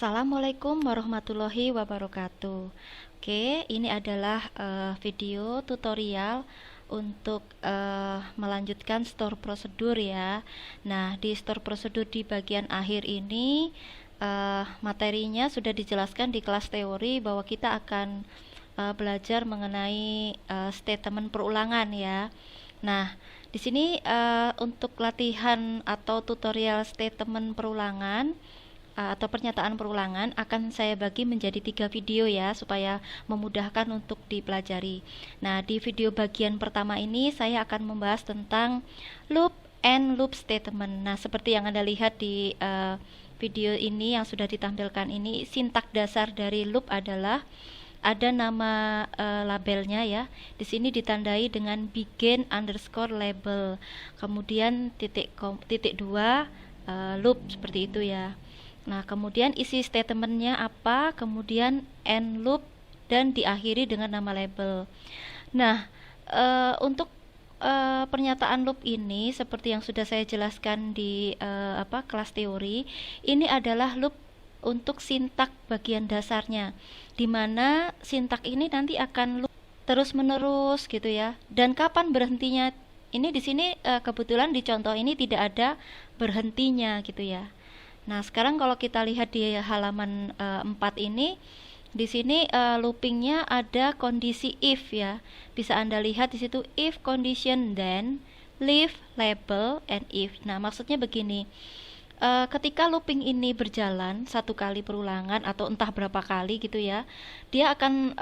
Assalamualaikum warahmatullahi wabarakatuh. Oke, ini adalah video tutorial untuk melanjutkan store prosedur ya. Nah, di store prosedur di bagian akhir ini materinya sudah dijelaskan di kelas teori bahwa kita akan belajar mengenai statement perulangan ya. Nah, di sini untuk latihan atau tutorial statement perulangan atau pernyataan perulangan akan saya bagi menjadi 3 video ya, supaya memudahkan untuk dipelajari. Nah, di video bagian pertama ini saya akan membahas tentang loop and loop statement. Nah, seperti yang Anda lihat di video ini yang sudah ditampilkan ini, sintak dasar dari loop adalah ada nama labelnya ya. Di sini ditandai dengan begin underscore label, kemudian titik 2 loop, seperti itu ya. Nah, kemudian isi statementnya apa, kemudian end loop, dan diakhiri dengan nama label. Nah, untuk pernyataan loop ini seperti yang sudah saya jelaskan di kelas teori, ini adalah loop untuk sintak bagian dasarnya, dimana sintak ini nanti akan loop terus menerus gitu ya. Dan kapan berhentinya? Ini di sini kebetulan di contoh ini tidak ada berhentinya gitu ya. Nah, sekarang kalau kita lihat di halaman 4 ini, di sini loopingnya ada kondisi if ya. Bisa Anda lihat di situ if condition then leave label and if. Nah, maksudnya begini. Ketika looping ini berjalan satu kali perulangan atau entah berapa kali gitu ya, dia akan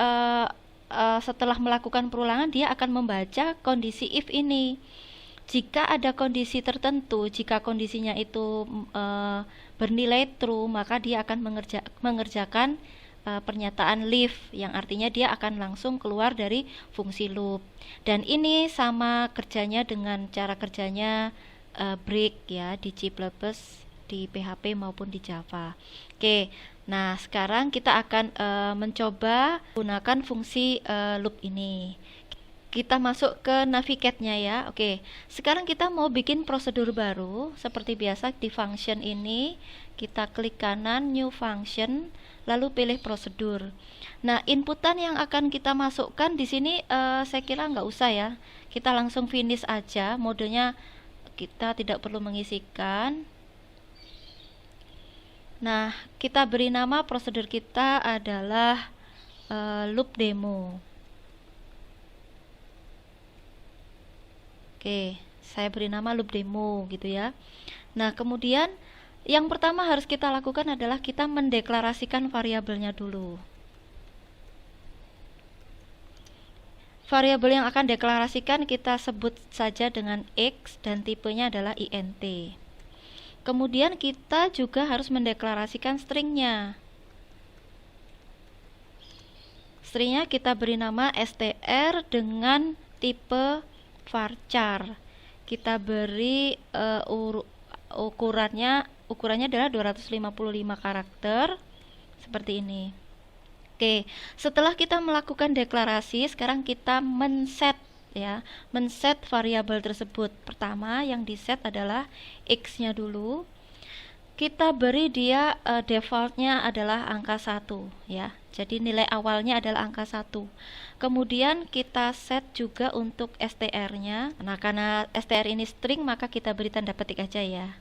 setelah melakukan perulangan dia akan membaca kondisi if ini. Jika ada kondisi tertentu, jika kondisinya itu bernilai true, maka dia akan mengerjakan pernyataan leave, yang artinya dia akan langsung keluar dari fungsi loop. Dan ini sama kerjanya dengan cara kerjanya break ya di C++, di PHP maupun di Java. Oke, nah sekarang kita akan mencoba gunakan fungsi loop ini. Kita masuk ke navigate-nya ya. Oke, sekarang kita mau bikin prosedur baru. Seperti biasa di function ini, kita klik kanan new function, lalu pilih prosedur. Nah, inputan yang akan kita masukkan di sini saya kira nggak usah ya. Kita langsung finish aja. Modenya kita tidak perlu mengisikan. Nah, kita beri nama prosedur kita adalah loop demo. Oke, saya beri nama loop demo gitu ya. Nah, kemudian yang pertama harus kita lakukan adalah kita mendeklarasikan variabelnya dulu. Variabel yang akan deklarasikan kita sebut saja dengan X dan tipenya adalah int. Kemudian kita juga harus mendeklarasikan stringnya. Stringnya kita beri nama str dengan tipe varchar. Kita beri ukurannya adalah 255 karakter seperti ini. Oke, setelah kita melakukan deklarasi, sekarang kita men-set variabel tersebut. Pertama yang di-set adalah x-nya dulu. Kita beri dia defaultnya adalah angka 1 ya. Jadi nilai awalnya adalah angka 1. Kemudian kita set juga untuk str-nya. Nah, karena str ini string, maka kita beri tanda petik aja ya.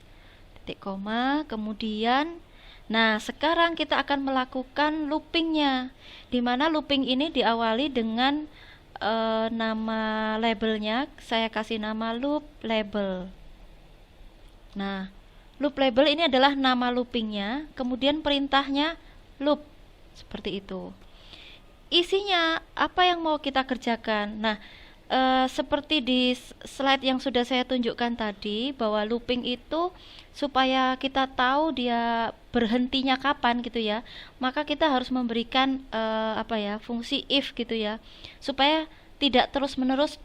Titik koma, kemudian nah, sekarang kita akan melakukan loopingnya. Dimana looping ini diawali dengan nama labelnya. Saya kasih nama loop label. Nah, loop label ini adalah nama loopingnya, kemudian perintahnya loop, seperti itu. Isinya apa yang mau kita kerjakan? Nah, seperti di slide yang sudah saya tunjukkan tadi, bahwa looping itu supaya kita tahu dia berhentinya kapan gitu ya, maka kita harus memberikan fungsi if gitu ya, supaya tidak terus menerus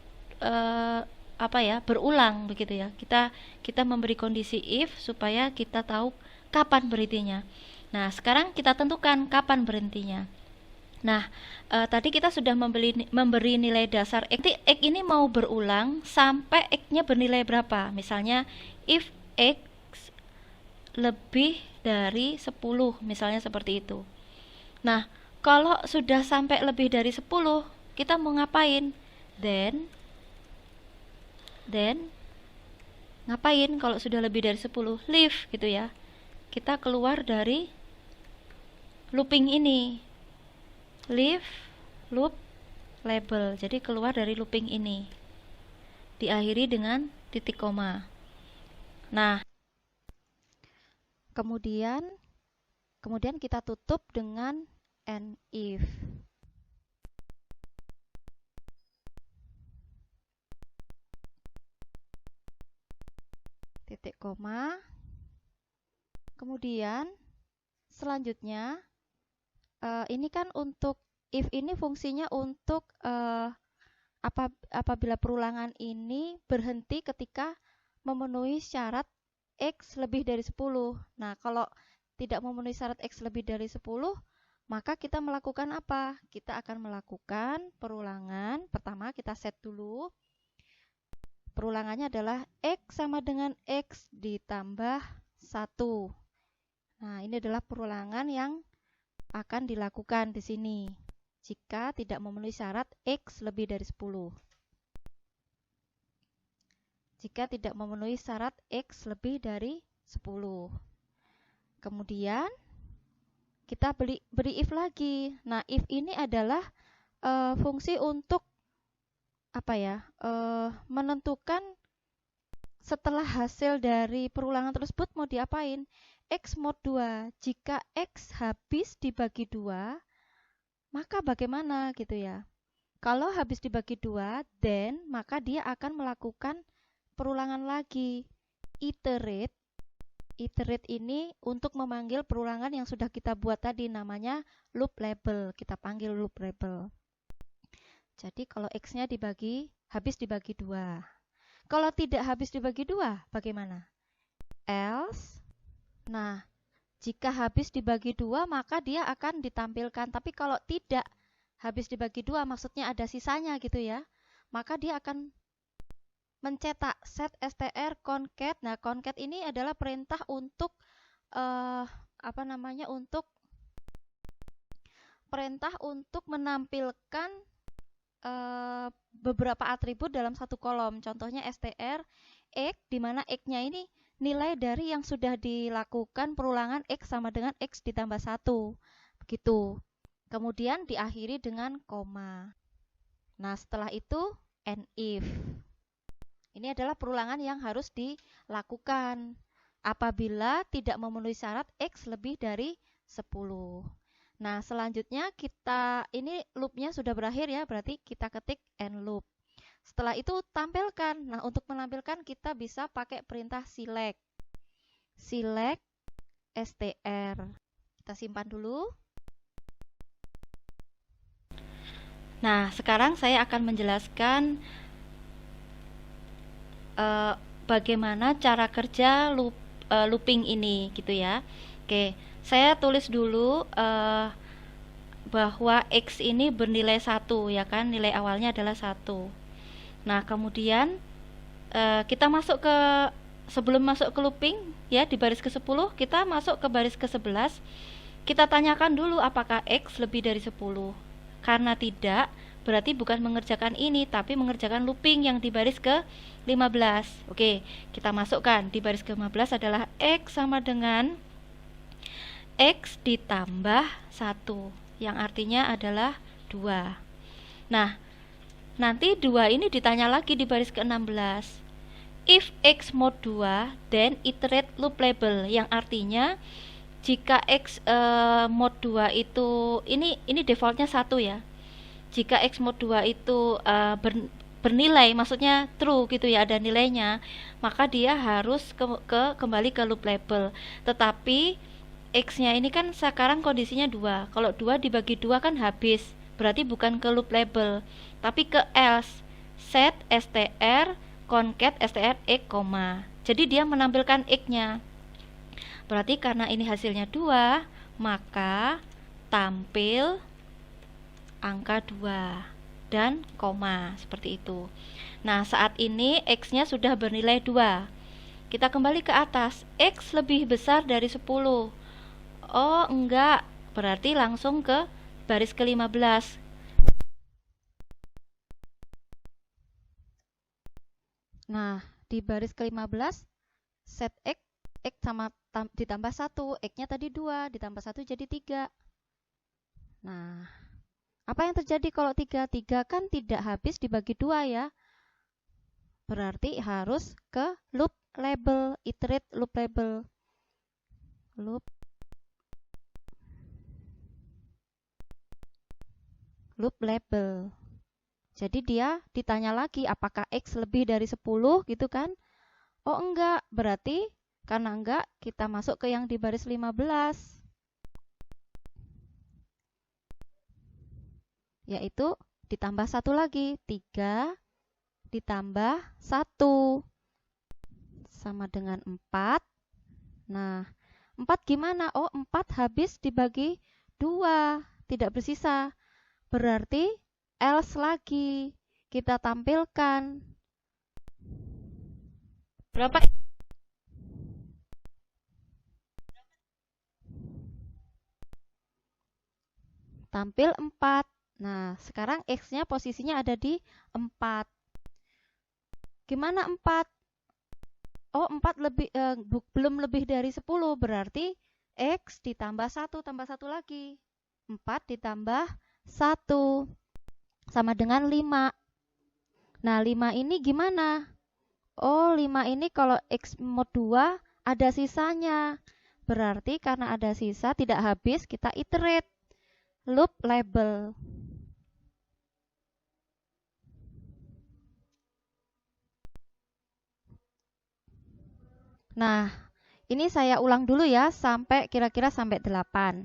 berulang begitu ya. Kita memberi kondisi if supaya kita tahu kapan berhentinya. Nah, sekarang kita tentukan kapan berhentinya. Nah, tadi kita sudah memberi nilai dasar x. X ini mau berulang sampai x-nya bernilai berapa? Misalnya if x lebih dari 10, misalnya seperti itu. Nah, kalau sudah sampai lebih dari 10, kita mau ngapain? Then ngapain kalau sudah lebih dari 10? Leave gitu ya. Kita keluar dari looping ini. Leave loop label. Jadi keluar dari looping ini. Diakhiri dengan titik koma. Nah, kemudian kita tutup dengan and if. Titik koma. Kemudian selanjutnya ini kan untuk if ini fungsinya untuk apabila perulangan ini berhenti ketika memenuhi syarat X lebih dari 10. Nah, kalau tidak memenuhi syarat X lebih dari 10, maka kita melakukan apa? Kita akan melakukan perulangan. Pertama kita set dulu. Perulangannya adalah X sama dengan X ditambah 1. Nah, ini adalah perulangan yang akan dilakukan di sini jika tidak memenuhi syarat X lebih dari 10. Jika tidak memenuhi syarat X lebih dari 10. Kemudian kita beri if lagi. Nah, if ini adalah fungsi untuk menentukan setelah hasil dari perulangan tersebut mau diapain. X mod 2. Jika X habis dibagi 2, maka bagaimana gitu ya. Kalau habis dibagi 2, then maka dia akan melakukan perulangan lagi. Iterate ini untuk memanggil perulangan yang sudah kita buat tadi, namanya loop label. Kita panggil loop label. Jadi kalau X-nya habis dibagi 2. Kalau tidak habis dibagi 2, bagaimana? Else. Nah, jika habis dibagi 2, maka dia akan ditampilkan. Tapi kalau tidak habis dibagi 2, maksudnya ada sisanya gitu ya, maka dia akan mencetak set str concat. Nah, concat ini adalah perintah untuk untuk menampilkan beberapa atribut dalam satu kolom. Contohnya str x, di mana x-nya ini nilai dari yang sudah dilakukan perulangan x sama dengan x ditambah 1. Begitu. Kemudian diakhiri dengan koma. Nah, setelah itu and if. Ini adalah perulangan yang harus dilakukan apabila tidak memenuhi syarat X lebih dari 10. Nah, selanjutnya ini loopnya sudah berakhir ya, berarti kita ketik end loop. Setelah itu tampilkan. Nah, untuk menampilkan kita bisa pakai perintah select. Select str. Kita simpan dulu. Nah, sekarang saya akan menjelaskan bagaimana cara kerja looping ini gitu ya. Oke, saya tulis dulu bahwa X ini bernilai 1 ya kan, nilai awalnya adalah 1. Nah, kemudian kita sebelum masuk ke looping ya, di baris ke-10 kita masuk ke baris ke-11. Kita tanyakan dulu apakah X lebih dari 10. Karena tidak, berarti bukan mengerjakan ini, tapi mengerjakan looping yang di baris ke-15. Oke, kita masukkan di baris ke-15 adalah X sama dengan X ditambah 1, yang artinya adalah 2. Nah, nanti 2 ini ditanya lagi di baris ke-16. If X mod 2, then iterate loop label, yang artinya jika X mod 2 itu ini defaultnya 1 ya. Jika X mod 2 itu bernilai, maksudnya true gitu ya, ada nilainya, maka dia harus kembali ke loop label. Tetapi X-nya ini kan sekarang kondisinya 2. Kalau 2 dibagi 2 kan habis, berarti bukan ke loop label, tapi ke else. Set str concat str x, jadi dia menampilkan X-nya. Berarti karena ini hasilnya 2, maka tampil angka 2 dan koma, seperti itu. Nah, saat ini X-nya sudah bernilai 2. Kita kembali ke atas. X lebih besar dari 10. Oh, enggak. Berarti langsung ke baris ke-15. Nah, di baris ke-15 set X sama ditambah 1. X-nya tadi 2, ditambah 1 jadi 3. Nah, apa yang terjadi kalau 3? 3 kan tidak habis dibagi 2 ya. Berarti harus ke loop label, iterate loop label. Loop label. Jadi dia ditanya lagi apakah X lebih dari 10 gitu kan? Oh enggak, berarti karena enggak kita masuk ke yang di baris 15. Yaitu ditambah 1 lagi, 3 ditambah 1 sama dengan 4. Nah, 4 gimana? Oh, 4 habis dibagi 2, tidak bersisa. Berarti else lagi kita tampilkan. Berapa? Tampil 4. Nah, sekarang X-nya posisinya ada di 4. Gimana 4? Oh, 4 belum lebih dari 10, berarti X ditambah 1 tambah 1 lagi. 4 ditambah 1 sama dengan 5. Nah, 5 ini gimana? Oh, 5 ini kalau X mod 2 ada sisanya. Berarti karena ada sisa tidak habis, kita iterate loop label. Nah, ini saya ulang dulu ya sampai kira-kira sampai 8.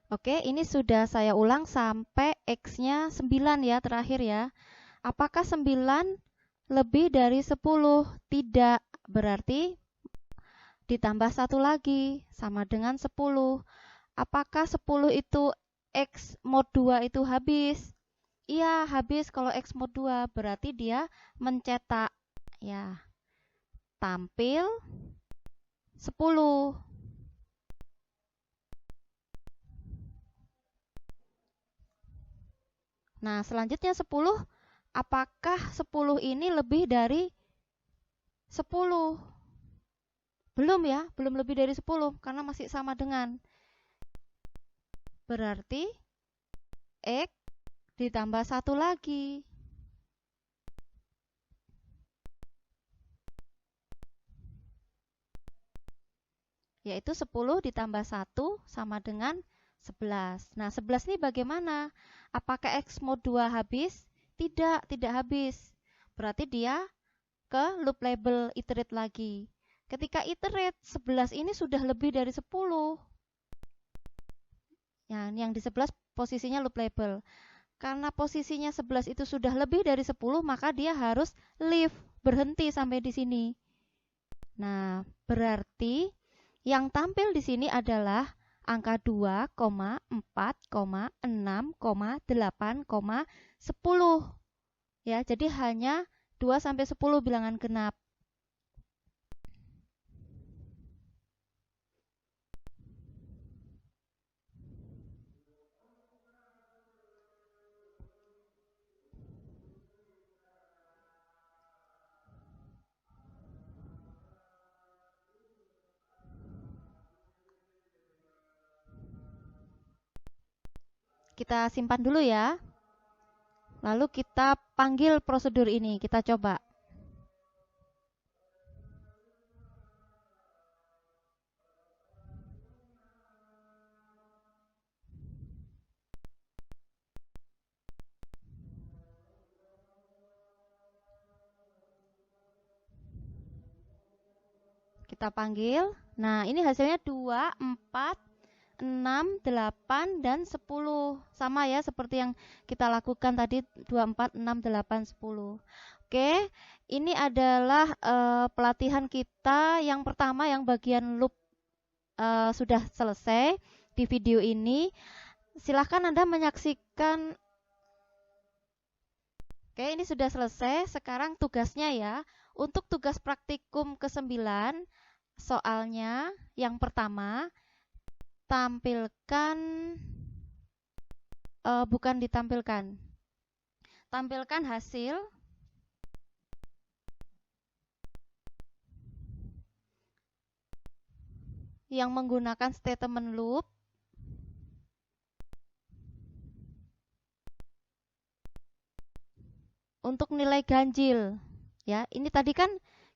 Oke, ini sudah saya ulang sampai X-nya 9 ya, terakhir ya. Apakah 9 lebih dari 10? Tidak, berarti ditambah 1 lagi, sama dengan 10. Apakah 10 itu X mod 2 itu habis? Iya, habis kalau X mod 2, berarti dia mencetak ya, tampil 10. Nah, selanjutnya 10, apakah 10 ini lebih dari 10? Belum ya, belum lebih dari 10 karena masih sama dengan. Berarti X ditambah 1 lagi. Yaitu 10 ditambah 1 sama dengan 11. Nah, 11 ini bagaimana? Apakah X mod 2 habis? Tidak, tidak habis. Berarti dia ke loop label iterate lagi. Ketika iterate, 11 ini sudah lebih dari 10. Ya, yang di 11 posisinya loop label. Karena posisinya 11 itu sudah lebih dari 10, maka dia harus leave, berhenti sampai di sini. Nah, berarti yang tampil di sini adalah angka 2, 4, 6, 8, 10. Ya, jadi hanya 2 sampai 10 bilangan genap. Kita simpan dulu ya. Lalu kita panggil prosedur ini, kita coba. Kita panggil. Nah, ini hasilnya 2, 4, 6, 8, dan 10. Sama ya seperti yang kita lakukan tadi 2, 4, 6, 8, 10. Oke, ini adalah pelatihan kita yang pertama yang bagian loop sudah selesai di video ini. Silahkan Anda menyaksikan Oke, ini sudah selesai. Sekarang tugasnya ya. Untuk tugas praktikum ke-9, soalnya yang pertama, tampilkan, bukan ditampilkan, tampilkan hasil yang menggunakan statement loop untuk nilai ganjil. Ya, ini tadi kan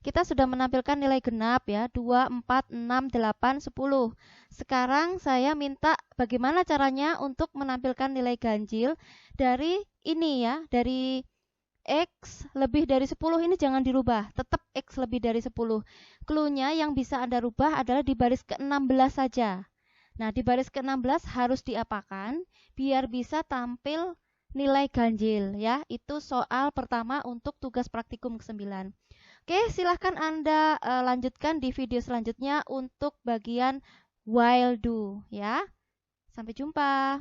kita sudah menampilkan nilai genap ya, 2, 4, 6, 8, 10. Sekarang saya minta bagaimana caranya untuk menampilkan nilai ganjil dari ini ya, dari X lebih dari 10 ini jangan dirubah, tetap X lebih dari 10. Clue-nya yang bisa Anda rubah adalah di baris ke-16 saja. Nah, di baris ke-16 harus diapakan biar bisa tampil nilai ganjil ya. Itu soal pertama untuk tugas praktikum ke-9. Oke, silahkan Anda lanjutkan di video selanjutnya untuk bagian while do ya. Sampai jumpa.